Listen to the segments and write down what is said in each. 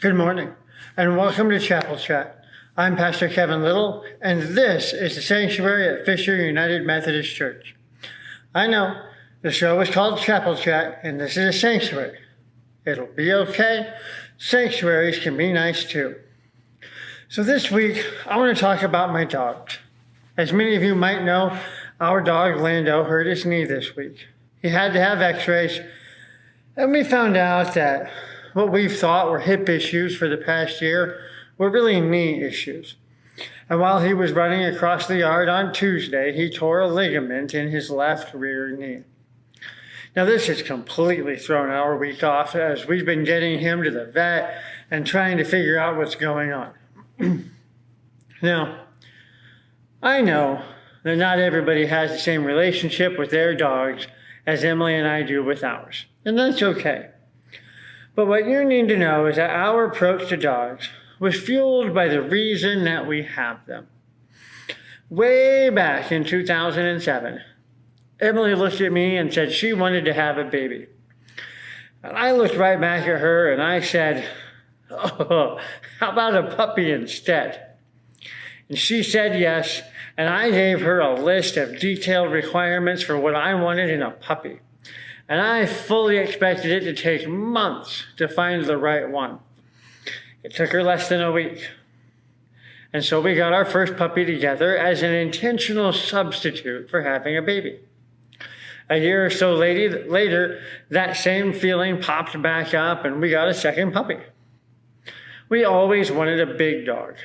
Good morning, and welcome to Chapel Chat. I'm Pastor Kevin Little, and this is the sanctuary at Fisher United Methodist Church. I know the show is called Chapel Chat, and this is a sanctuary. It'll be okay. Sanctuaries can be nice too. So this week, I want to talk about my dogs. As many of you might know, our dog Lando hurt his knee this week. He had to have x-rays, and we found out that what we've thought were hip issues for the past year were really knee issues. And while he was running across the yard on Tuesday, he tore a ligament in his left rear knee. Now this has completely thrown our week off as we've been getting him to the vet and trying to figure out what's going on. Now, I know that not everybody has the same relationship with their dogs as Emily and I do with ours, and that's okay. But what you need to know is that our approach to dogs was fueled by the reason that we have them. Way back in 2007, Emily looked at me and said she wanted to have a baby. And I looked right back at her and I said, "Oh, how about a puppy instead?" And she said yes, and I gave her a list of detailed requirements for what I wanted in a puppy. And I fully expected it to take months to find the right one. It took her less than a week. And so we got our first puppy together as an intentional substitute for having a baby. A year or so later, that same feeling popped back up and we got a second puppy. We always wanted a big dog.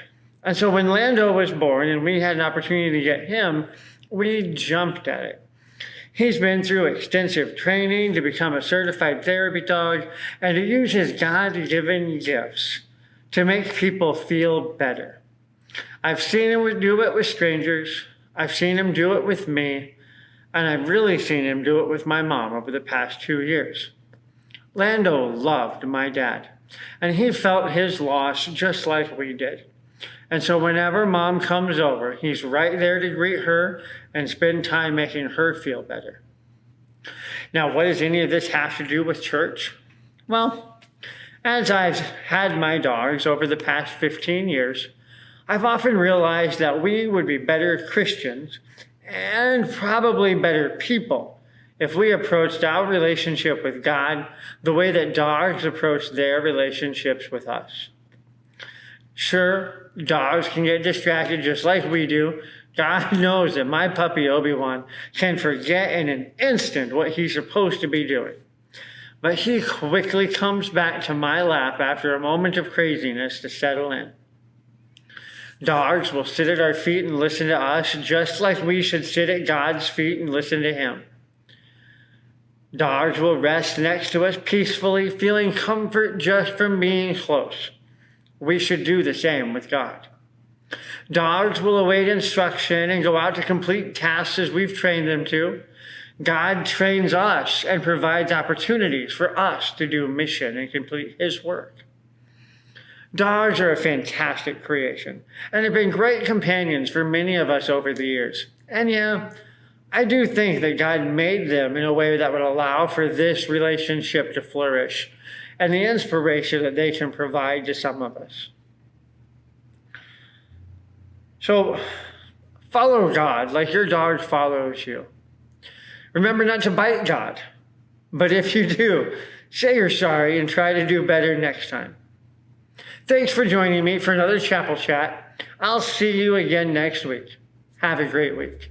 And so when Lando was born and we had an opportunity to get him, we jumped at it. He's been through extensive training to become a certified therapy dog and to use his God-given gifts to make people feel better. I've seen him do it with strangers. I've seen him do it with me. And I've really seen him do it with my mom over the past 2 years. Lando loved my dad, and he felt his loss just like we did. And so whenever mom comes over, he's right there to greet her and spend time making her feel better. Now, what does any of this have to do with church? Well, as I've had my dogs over the past 15 years, I've often realized that we would be better Christians and probably better people if we approached our relationship with God the way that dogs approach their relationships with us. Sure, dogs can get distracted just like we do. God knows that my puppy Obi-Wan can forget in an instant what he's supposed to be doing. But he quickly comes back to my lap after a moment of craziness to settle in. Dogs will sit at our feet and listen to us just like we should sit at God's feet and listen to him. Dogs will rest next to us peacefully, feeling comfort just from being close. We should do the same with God. Dogs will await instruction and go out to complete tasks as we've trained them to. God trains us and provides opportunities for us to do mission and complete his work. Dogs are a fantastic creation and have been great companions for many of us over the years. And yeah, I do think that God made them in a way that would allow for this relationship to flourish and the inspiration that they can provide to some of us. So, follow God like your dog follows you. Remember not to bite God, but if you do, say you're sorry and try to do better next time. Thanks for joining me for another Chapel Chat. I'll see you again next week. Have a great week.